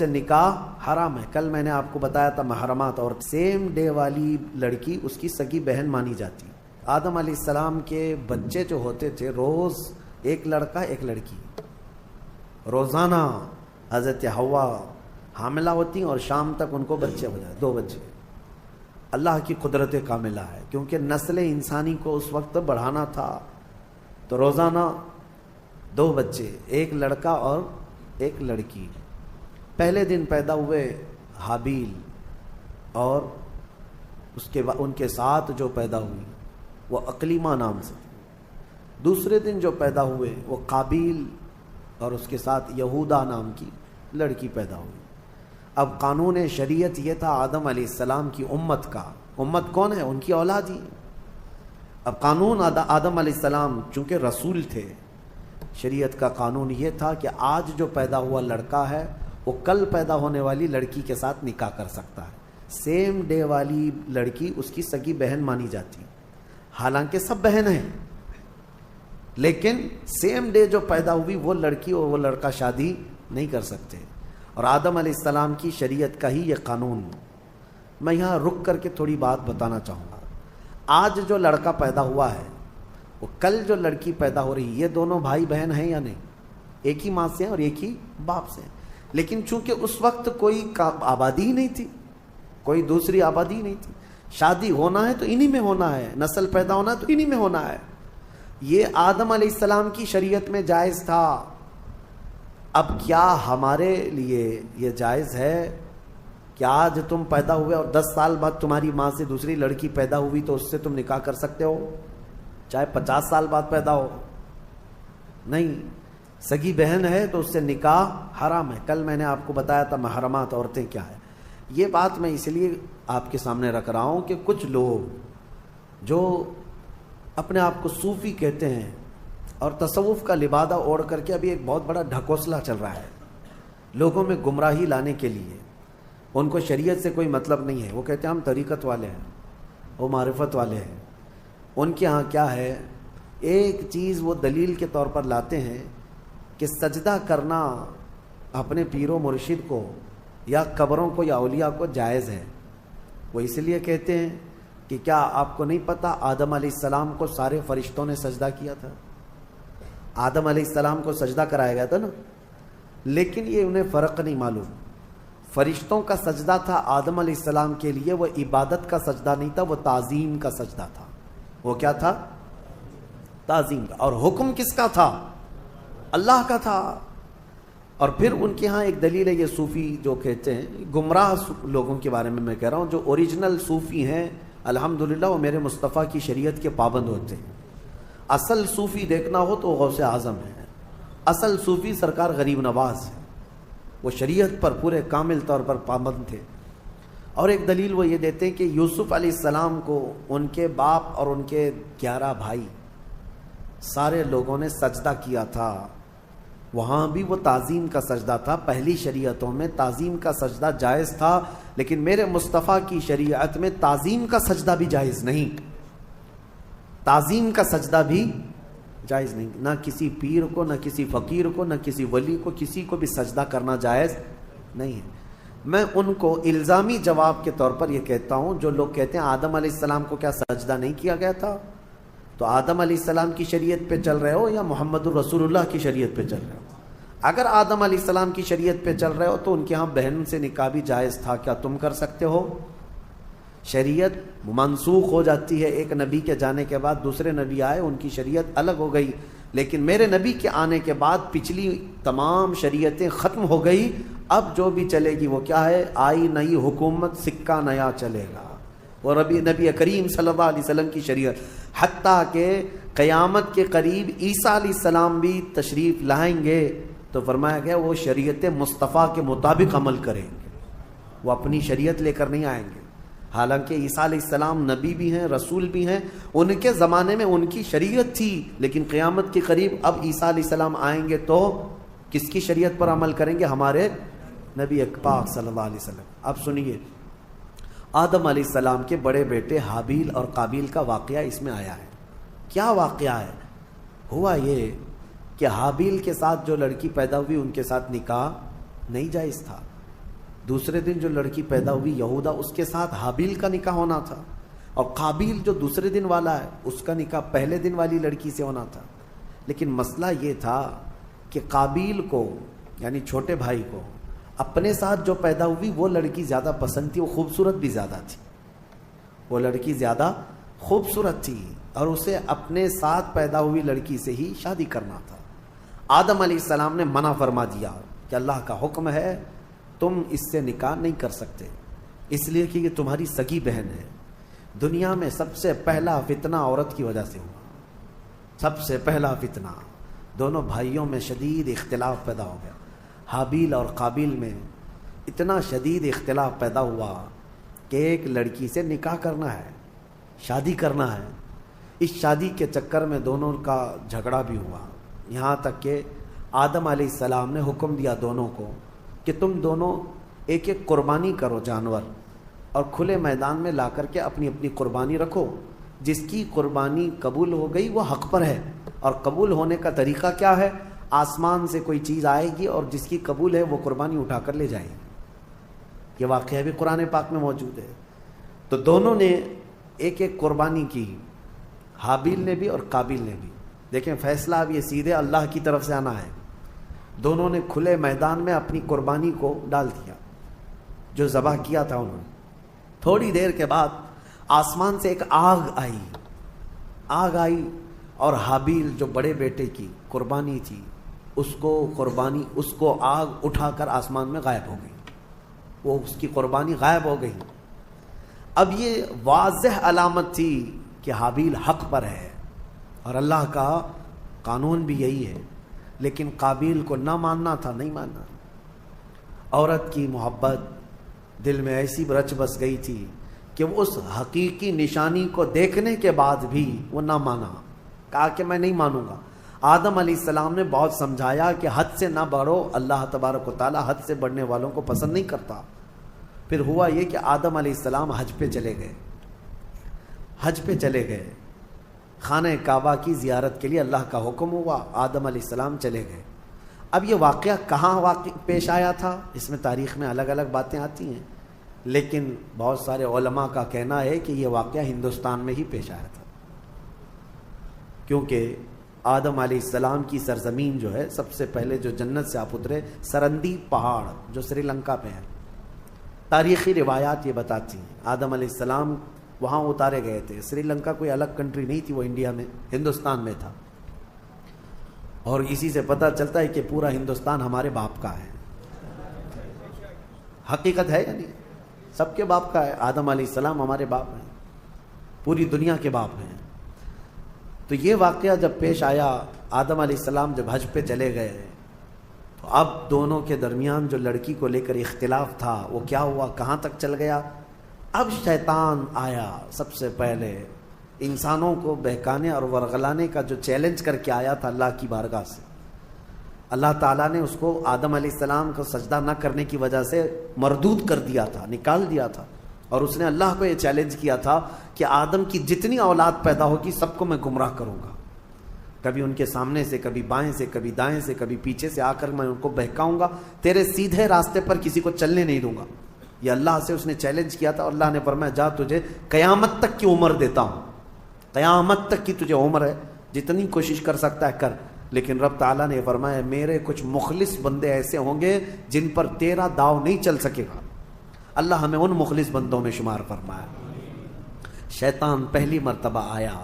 سے نکاح حرام ہے. کل میں نے آپ کو بتایا تھا محرمات، اور سیم ڈے والی لڑکی اس کی سگی بہن مانی جاتی. آدم علیہ السلام کے بچے جو ہوتے تھے روز ایک لڑکا ایک لڑکی، روزانہ حضرت حوا حاملہ ہوتی اور شام تک ان کو بچے ہو جائے، 2 بچے. اللہ کی قدرت کاملہ ہے، کیونکہ نسل انسانی کو اس وقت بڑھانا تھا تو روزانہ 2 بچے، ایک لڑکا اور ایک لڑکی. پہلے دن پیدا ہوئے حابیل، اور اس کے بعد ان کے ساتھ جو پیدا ہوئی وہ اقلیمہ نام سے. دوسرے دن جو پیدا ہوئے وہ قابیل، اور اس کے ساتھ یہودا نام کی لڑکی پیدا ہوئی. اب قانون شریعت یہ تھا آدم علیہ السلام کی امت کا. امت کون ہے؟ ان کی اولاد ہی. اب قانون آدم علیہ السلام چونکہ رسول تھے، شریعت کا قانون یہ تھا کہ آج جو پیدا ہوا لڑکا ہے وہ کل پیدا ہونے والی لڑکی کے ساتھ نکاح کر سکتا ہے. سیم ڈے والی لڑکی اس کی سگی بہن مانی جاتی، حالانکہ سب بہن ہیں، لیکن سیم ڈے جو پیدا ہوئی وہ لڑکی اور وہ لڑکا شادی نہیں کر سکتے. اور آدم علیہ السلام کی شریعت کا ہی یہ قانون. میں یہاں رک کر کے تھوڑی بات بتانا چاہوں گا. آج جو لڑکا پیدا ہوا ہے وہ کل جو لڑکی پیدا ہو رہی، یہ دونوں بھائی بہن ہیں یا نہیں؟ ایک ہی ماں سے ہیں اور ایک ہی باپ سے ہیں. لیکن چونکہ اس وقت کوئی آبادی ہی نہیں تھی، کوئی دوسری آبادی ہی نہیں تھی. شادی ہونا ہے تو انہی میں ہونا ہے، نسل پیدا ہونا ہے تو انہی میں ہونا ہے. یہ آدم علیہ السلام کی شریعت میں جائز تھا. اب کیا ہمارے لیے یہ جائز ہے کہ آج تم پیدا ہوئے اور 10 سال بعد تمہاری ماں سے دوسری لڑکی پیدا ہوئی تو اس سے تم نکاح کر سکتے ہو، چاہے 50 سال بعد پیدا ہو؟ نہیں. سگی بہن ہے تو اس سے نکاح حرام ہے. کل میں نے آپ کو بتایا تھا محرمات عورتیں کیا ہے. یہ بات میں اس لیے آپ کے سامنے رکھ رہا ہوں کہ کچھ لوگ جو اپنے آپ کو صوفی کہتے ہیں اور تصوف کا لبادہ اوڑھ کر کے ابھی ایک بہت بڑا ڈھکوسلا چل رہا ہے لوگوں میں گمراہی لانے کے لیے. ان کو شریعت سے کوئی مطلب نہیں ہے. وہ کہتے ہیں ہم طریقت والے ہیں، وہ معرفت والے ہیں. ان کے ہاں کیا ہے، ایک چیز وہ دلیل کے طور پر لاتے ہیں کہ سجدہ کرنا اپنے پیر و مرشد کو یا قبروں کو یا اولیاء کو جائز ہے. وہ اس لیے کہتے ہیں کہ کیا آپ کو نہیں پتا آدم علیہ السلام کو سارے فرشتوں نے سجدہ کیا تھا؟ آدم علیہ السلام کو سجدہ کرایا گیا تھا نا. لیکن یہ انہیں فرق نہیں معلوم. فرشتوں کا سجدہ تھا آدم علیہ السلام کے لیے، وہ عبادت کا سجدہ نہیں تھا، وہ تعظیم کا سجدہ تھا. وہ کیا تھا؟ تعظیم کا. اور حکم کس کا تھا؟ اللہ کا تھا. اور پھر ان کے ہاں ایک دلیل ہے، یہ صوفی جو کہتے ہیں، گمراہ لوگوں کے بارے میں کہہ رہا ہوں، جو اوریجنل صوفی ہیں الحمدللہ وہ میرے مصطفیٰ کی شریعت کے پابند ہوتے ہیں. اصل صوفی دیکھنا ہو تو غوث اعظم ہے. اصل صوفی سرکار غریب نواز ہے. وہ شریعت پر پورے کامل طور پر پابند تھے. اور ایک دلیل وہ یہ دیتے ہیں کہ یوسف علیہ السلام کو ان کے باپ اور ان کے 11 بھائی سارے لوگوں نے سجدہ کیا تھا. وہاں بھی وہ تعظیم کا سجدہ تھا. پہلی شریعتوں میں تعظیم کا سجدہ جائز تھا، لیکن میرے مصطفیٰ کی شریعت میں تعظیم کا سجدہ بھی جائز نہیں. تعظیم کا سجدہ بھی جائز نہیں. نہ کسی پیر کو، نہ کسی فقیر کو، نہ کسی ولی کو، کسی کو بھی سجدہ کرنا جائز نہیں ہے. میں ان کو الزامی جواب کے طور پر یہ کہتا ہوں، جو لوگ کہتے ہیں آدم علیہ السلام کو کیا سجدہ نہیں کیا گیا تھا، تو آدم علیہ السلام کی شریعت پہ چل رہے ہو یا محمد الرسول اللہ کی شریعت پہ چل رہے ہو؟ اگر آدم علیہ السلام کی شریعت پہ چل رہے ہو تو ان کے ہاں بہن سے نکاح بھی جائز تھا. کیا تم کر سکتے ہو؟ شریعت منسوخ ہو جاتی ہے ایک نبی کے جانے کے بعد، دوسرے نبی آئے ان کی شریعت الگ ہو گئی. لیکن میرے نبی کے آنے کے بعد پچھلی تمام شریعتیں ختم ہو گئی. اب جو بھی چلے گی وہ کیا ہے؟ آئی نئی حکومت، سکہ نیا چلے گا. وہ نبی کریم صلی اللہ علیہ وسلم کی شریعت، حتیٰ کہ قیامت کے قریب عیسیٰ علیہ السلام بھی تشریف لائیں گے تو فرمایا گیا وہ شریعت مصطفیٰ کے مطابق عمل کریں گے، وہ اپنی شریعت لے کر نہیں آئیں گے. حالانکہ عیسیٰ علیہ السلام نبی بھی ہیں، رسول بھی ہیں، ان کے زمانے میں ان کی شریعت تھی، لیکن قیامت کے قریب اب عیسیٰ علیہ السلام آئیں گے تو کس کی شریعت پر عمل کریں گے؟ ہمارے نبی پاک صلی اللہ علیہ وسلم. اب سنیے، آدم علیہ السلام کے بڑے بیٹے حابیل اور قابیل کا واقعہ اس میں آیا ہے. کیا واقعہ ہے؟ ہوا یہ کہ حابیل کے ساتھ جو لڑکی پیدا ہوئی ان کے ساتھ نکاح نہیں جائز تھا. دوسرے دن جو لڑکی پیدا ہوئی یہودا، اس کے ساتھ حابیل کا نکاح ہونا تھا، اور قابیل جو دوسرے دن والا ہے اس کا نکاح پہلے دن والی لڑکی سے ہونا تھا۔ لیکن مسئلہ یہ تھا کہ قابیل کو یعنی چھوٹے بھائی کو اپنے ساتھ جو پیدا ہوئی وہ لڑکی زیادہ پسند تھی، وہ خوبصورت بھی زیادہ تھی، وہ لڑکی زیادہ خوبصورت تھی، اور اسے اپنے ساتھ پیدا ہوئی لڑکی سے ہی شادی کرنا تھا۔ آدم علیہ السلام نے منع فرما دیا کہ اللہ کا حکم ہے تم اس سے نکاح نہیں کر سکتے، اس لیے کہ یہ تمہاری سگی بہن ہے۔ دنیا میں سب سے پہلا فتنہ عورت کی وجہ سے ہوا، سب سے پہلا فتنہ، دونوں بھائیوں میں شدید اختلاف پیدا ہو گیا۔ حابیل اور قابیل میں اتنا شدید اختلاف پیدا ہوا کہ ایک لڑکی سے نکاح کرنا ہے، شادی کرنا ہے۔ اس شادی کے چکر میں دونوں کا جھگڑا بھی ہوا، یہاں تک کہ آدم علیہ السلام نے حکم دیا دونوں کو کہ تم دونوں ایک ایک قربانی کرو جانور، اور کھلے میدان میں لا کر کے اپنی اپنی قربانی رکھو، جس کی قربانی قبول ہو گئی وہ حق پر ہے۔ اور قبول ہونے کا طریقہ کیا ہے؟ آسمان سے کوئی چیز آئے گی اور جس کی قبول ہے وہ قربانی اٹھا کر لے جائے گی۔ یہ واقعہ بھی قرآن پاک میں موجود ہے۔ تو دونوں نے ایک ایک قربانی کی، حابیل نے بھی اور قابیل نے بھی۔ دیکھیں فیصلہ اب یہ سیدھے اللہ کی طرف سے آنا ہے۔ دونوں نے کھلے میدان میں اپنی قربانی کو ڈال دیا، جو ذبح کیا تھا انہوں نے۔ تھوڑی دیر کے بعد آسمان سے ایک آگ آئی اور حابیل جو بڑے بیٹے کی قربانی تھی اس کو آگ اٹھا کر آسمان میں غائب ہو گئی، وہ اس کی قربانی غائب ہو گئی۔ اب یہ واضح علامت تھی کہ حابیل حق پر ہے، اور اللہ کا قانون بھی یہی ہے، لیکن قابیل کو نہ ماننا تھا، نہیں ماننا۔ عورت کی محبت دل میں ایسی رچ بس گئی تھی کہ وہ اس حقیقی نشانی کو دیکھنے کے بعد بھی وہ نہ مانا، کہا کہ میں نہیں مانوں گا۔ آدم علیہ السلام نے بہت سمجھایا کہ حد سے نہ بڑھو، اللہ تبارک و تعالی حد سے بڑھنے والوں کو پسند نہیں کرتا۔ پھر ہوا یہ کہ آدم علیہ السلام حج پہ چلے گئے، خانہ کعبہ کی زیارت کے لیے اللہ کا حکم ہوا، آدم علیہ السلام چلے گئے۔ اب یہ واقعہ کہاں پیش آیا تھا، اس میں تاریخ میں الگ الگ باتیں آتی ہیں، لیکن بہت سارے علماء کا کہنا ہے کہ یہ واقعہ ہندوستان میں ہی پیش آیا تھا، کیونکہ آدم علیہ السلام کی سرزمین جو ہے، سب سے پہلے جو جنت سے آپ اترے سرندی پہاڑ جو سری لنکا پہ ہے، تاریخی روایات یہ بتاتی ہیں آدم علیہ السلام وہاں اتارے گئے تھے۔ سری لنکا کوئی الگ کنٹری نہیں تھی، وہ انڈیا میں ہندوستان میں تھا، اور اسی سے پتہ چلتا ہے کہ پورا ہندوستان ہمارے باپ کا ہے۔ حقیقت ہے یعنی سب کے باپ کا ہے، آدم علیہ السلام ہمارے باپ ہیں، پوری دنیا کے باپ ہیں۔ تو یہ واقعہ جب پیش آیا، آدم علیہ السلام جب حج پہ چلے گئے، تو اب دونوں کے درمیان جو لڑکی کو لے کر اختلاف تھا وہ کیا ہوا، کہاں تک چل گیا۔ اب شیطان آیا، سب سے پہلے انسانوں کو بہکانے اور ورغلانے کا جو چیلنج کر کے آیا تھا اللہ کی بارگاہ سے۔ اللہ تعالیٰ نے اس کو آدم علیہ السلام کو سجدہ نہ کرنے کی وجہ سے مردود کر دیا تھا، نکال دیا تھا، اور اس نے اللہ کو یہ چیلنج کیا تھا کہ آدم کی جتنی اولاد پیدا ہوگی سب کو میں گمراہ کروں گا، کبھی ان کے سامنے سے، کبھی بائیں سے، کبھی دائیں سے، کبھی پیچھے سے آ کر میں ان کو بہکاؤں گا، تیرے سیدھے راستے پر کسی کو چلنے نہیں دوں گا۔ یہ اللہ سے اس نے چیلنج کیا تھا، اور اللہ نے فرمایا جا تجھے قیامت تک کی عمر دیتا ہوں، قیامت تک کی تجھے عمر ہے، جتنی کوشش کر سکتا ہے کر۔ لیکن رب تعالیٰ نے فرمایا میرے کچھ مخلص بندے ایسے ہوں گے جن پر تیرا داؤ نہیں چل سکے گا۔ اللہ ہمیں ان مخلص بندوں میں شمار فرمایا۔ شیطان پہلی مرتبہ آیا،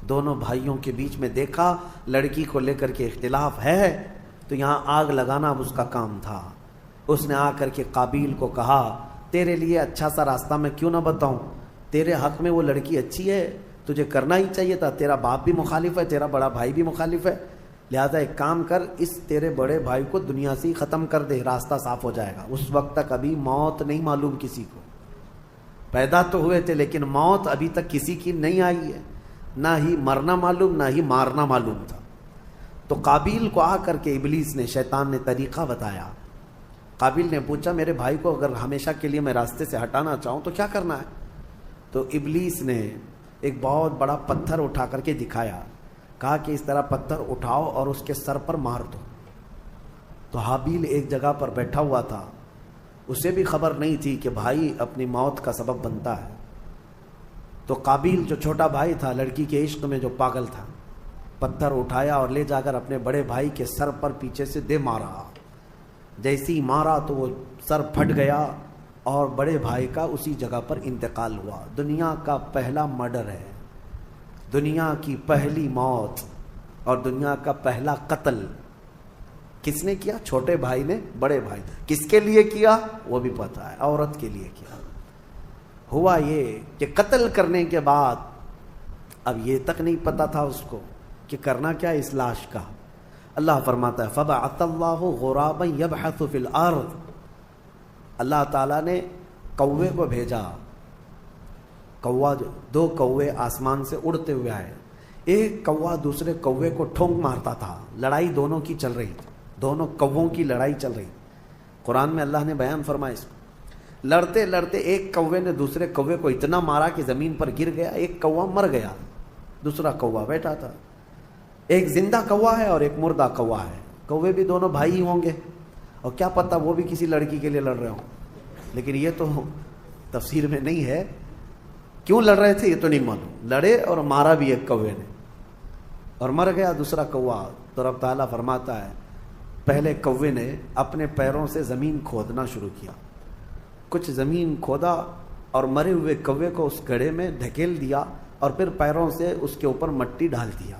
دونوں بھائیوں کے بیچ میں دیکھا لڑکی کو لے کر کے اختلاف ہے، تو یہاں آگ لگانا اب اس کا کام تھا۔ اس نے آ کر کے قابیل کو کہا تیرے لیے اچھا سا راستہ میں کیوں نہ بتاؤں، تیرے حق میں وہ لڑکی اچھی ہے، تجھے کرنا ہی چاہیے تھا، تیرا باپ بھی مخالف ہے، تیرا بڑا بھائی بھی مخالف ہے، لہذا ایک کام کر، اس تیرے بڑے بھائی کو دنیا سے ہی ختم کر دے، راستہ صاف ہو جائے گا۔ اس وقت تک ابھی موت نہیں معلوم کسی کو، پیدا تو ہوئے تھے لیکن موت ابھی تک کسی کی نہیں آئی ہے، نہ ہی مرنا معلوم، نہ ہی مارنا معلوم تھا۔ تو قابیل کو آ کر کے ابلیس نے، شیطان نے طریقہ بتایا۔ قابیل نے پوچھا میرے بھائی کو اگر ہمیشہ کے لیے میں راستے سے ہٹانا چاہوں تو کیا کرنا ہے؟ تو ابلیس نے ایک بہت بڑا پتھر اٹھا کر کے دکھایا، کہا کہ اس طرح پتھر اٹھاؤ اور اس کے سر پر مار دو۔ تو حابیل ایک جگہ پر بیٹھا ہوا تھا، اسے بھی خبر نہیں تھی کہ بھائی اپنی موت کا سبب بنتا ہے. تو قابیل جو چھوٹا بھائی تھا، لڑکی کے عشق میں جو پاگل تھا، پتھر اٹھایا اور لے جا کر اپنے بڑے بھائی کے سر پر پیچھے سے دے مارا. جیسی مارا تو وہ سر پھٹ گیا اور بڑے بھائی کا اسی جگہ پر انتقال ہوا. دنیا کا پہلا مرڈر ہے، دنیا کی پہلی موت اور دنیا کا پہلا قتل کس نے کیا؟ چھوٹے بھائی نے بڑے بھائی. کس کے لیے کیا وہ بھی پتا ہے، عورت کے لیے کیا. ہوا یہ کہ قتل کرنے کے بعد اب یہ تک نہیں پتا تھا اس کو کہ کرنا کیا اس لاش کا. اللہ فرماتا ہے فَبَعَثَ اللَّهُ غُرَابًا يَبْحَثُ فِي الْأَرْضِ. اللہ تعالیٰ نے کوے کو بھیجا. کوا، دو کوے آسمان سے اڑتے ہوئے آئے. ایک کوا دوسرے کوے کو ٹھونک مارتا تھا. لڑائی دونوں کی چل رہی تھی، دونوں کووں کی لڑائی چل رہی. قرآن میں اللہ نے بیان فرمایا اس کو. لڑتے لڑتے ایک کوے نے دوسرے کوے کو اتنا مارا کہ زمین پر گر گیا. ایک کوا مر گیا، دوسرا کوا بیٹھا تھا. ایک زندہ کوا ہے اور ایک مردہ کوا ہے. کوے بھی دونوں بھائی ہوں گے اور کیا پتہ وہ بھی کسی لڑکی کے لیے لڑ رہے ہوں، لیکن یہ تو تفسیر میں نہیں ہے. کیوں لڑ رہے تھے یہ تو نہیں معلوم. لڑے اور مارا بھی ایک کوے نے اور مر گیا دوسرا کوا. تو رب تعالیٰ فرماتا ہے پہلے کوے نے اپنے پیروں سے زمین کھودنا شروع کیا. کچھ زمین کھودا اور مرے ہوئے کوے کو اس گڑھے میں دھکیل دیا اور پھر پیروں سے اس کے اوپر مٹی ڈال دیا.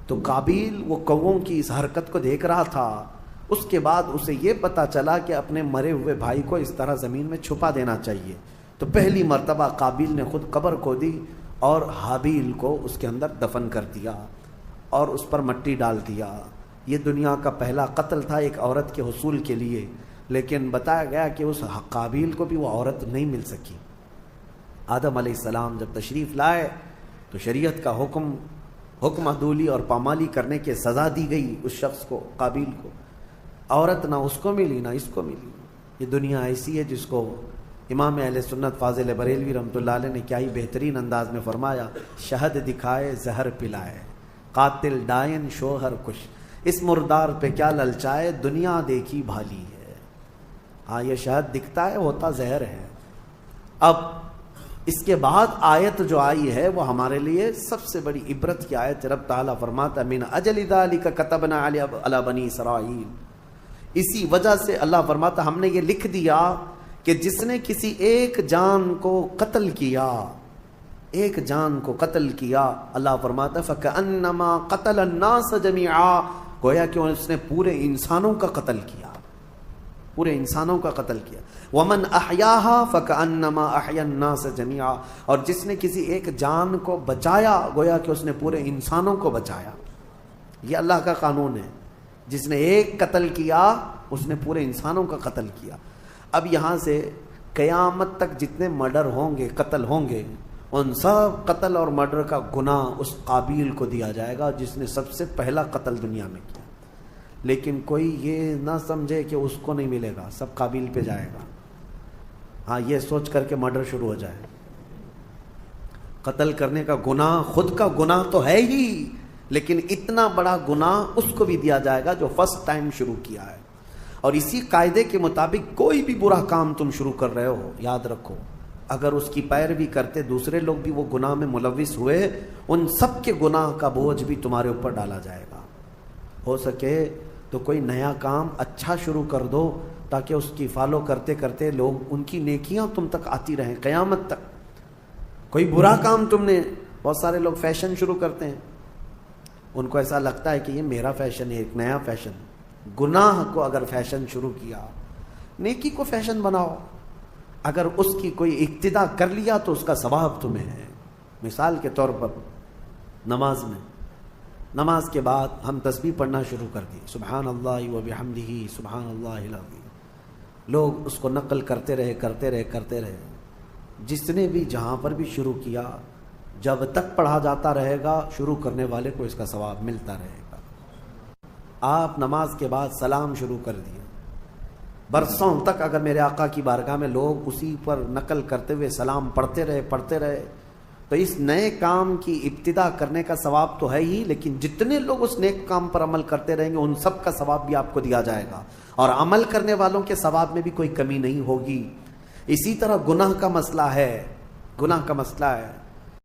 تو قابیل وہ کووں کی اس حرکت کو دیکھ رہا تھا. اس کے بعد اسے یہ پتا چلا کہ اپنے مرے ہوئے بھائی کو اس طرح زمین میں چھپا دینا چاہیے. تو پہلی مرتبہ قابیل نے خود قبر کھودی اور حابیل کو اس کے اندر دفن کر دیا اور اس پر مٹی ڈال دیا. یہ دنیا کا پہلا قتل تھا ایک عورت کے حصول کے لیے. لیکن بتایا گیا کہ اس قابیل کو بھی وہ عورت نہیں مل سکی. آدم علیہ السلام جب تشریف لائے تو شریعت کا حکم عدولی اور پامالی کرنے کے سزا دی گئی اس شخص کو، قابیل کو. عورت نہ اس کو ملی نہ اس کو ملی. یہ دنیا ایسی ہے جس کو امام اہل سنت فاضل بریلوی رحمۃ اللہ علیہ نے کیا ہی بہترین انداز میں فرمایا، شہد دکھائے زہر پلائے، قاتل ڈائن شوہر کش، اس مردار پہ کیا للچائے، دنیا دیکھی بھالی ہے. ہاں یہ شہد دکھتا ہے، ہوتا زہر ہے. اب اس کے بعد آیت جو آئی ہے وہ ہمارے لیے سب سے بڑی عبرت کی آیت. رب تعالیٰ فرماتا من اجل ذالک کتبنا علی بنی اسرائیل. اسی وجہ سے اللہ فرماتا ہم نے یہ لکھ دیا کہ جس نے کسی ایک جان کو قتل کیا، ایک جان کو قتل کیا، اللہ فرماتا فکأنما قتل الناس جميعا، گویا کہ اس نے پورے انسانوں کا قتل کیا، پورے انسانوں کا قتل کیا. ومن احیاہا فکأنما احیا الناس جميعا، اور جس نے کسی ایک جان کو بچایا گویا کہ اس نے پورے انسانوں کو بچایا. یہ اللہ کا قانون ہے، جس نے ایک قتل کیا اس نے پورے انسانوں کا قتل کیا. اب یہاں سے قیامت تک جتنے مرڈر ہوں گے، قتل ہوں گے، ان سب قتل اور مرڈر کا گناہ اس قابیل کو دیا جائے گا جس نے سب سے پہلا قتل دنیا میں کیا. لیکن کوئی یہ نہ سمجھے کہ اس کو نہیں ملے گا، سب قابیل پہ جائے گا. ہاں یہ سوچ کر کے مرڈر شروع ہو جائے. قتل کرنے کا گناہ خود کا گناہ تو ہے ہی، لیکن اتنا بڑا گناہ اس کو بھی دیا جائے گا جو فرسٹ ٹائم شروع کیا ہے. اور اسی قاعدے کے مطابق کوئی بھی برا کام تم شروع کر رہے ہو، یاد رکھو اگر اس کی پیروی کرتے دوسرے لوگ بھی وہ گناہ میں ملوث ہوئے، ان سب کے گناہ کا بوجھ بھی تمہارے اوپر ڈالا جائے گا. ہو سکے تو کوئی نیا کام اچھا شروع کر دو تاکہ اس کی فالو کرتے کرتے لوگ ان کی نیکیاں تم تک آتی رہیں قیامت تک. کوئی برا کام تم نے، بہت سارے لوگ فیشن شروع کرتے ہیں، ان کو ایسا لگتا ہے کہ یہ میرا فیشن ہے، ایک نیا فیشن. گناہ کو اگر فیشن شروع کیا، نیکی کو فیشن بناؤ. اگر اس کی کوئی اقتدا کر لیا تو اس کا ثواب تمہیں ہے. مثال کے طور پر نماز کے بعد ہم تسبیح پڑھنا شروع کر دی، سبحان اللہ و بحمدہ سبحان اللہ العظیم. لوگ اس کو نقل کرتے رہے. جس نے بھی جہاں پر بھی شروع کیا، جب تک پڑھا جاتا رہے گا شروع کرنے والے کو اس کا ثواب ملتا رہے گا. آپ نماز کے بعد سلام شروع کر دیا، برسوں تک اگر میرے آقا کی بارگاہ میں لوگ اسی پر نقل کرتے ہوئے سلام پڑھتے رہے تو اس نئے کام کی ابتدا کرنے کا ثواب تو ہے ہی، لیکن جتنے لوگ اس نیک کام پر عمل کرتے رہیں گے ان سب کا ثواب بھی آپ کو دیا جائے گا، اور عمل کرنے والوں کے ثواب میں بھی کوئی کمی نہیں ہوگی۔ اسی طرح گناہ کا مسئلہ ہے، گناہ کا مسئلہ ہے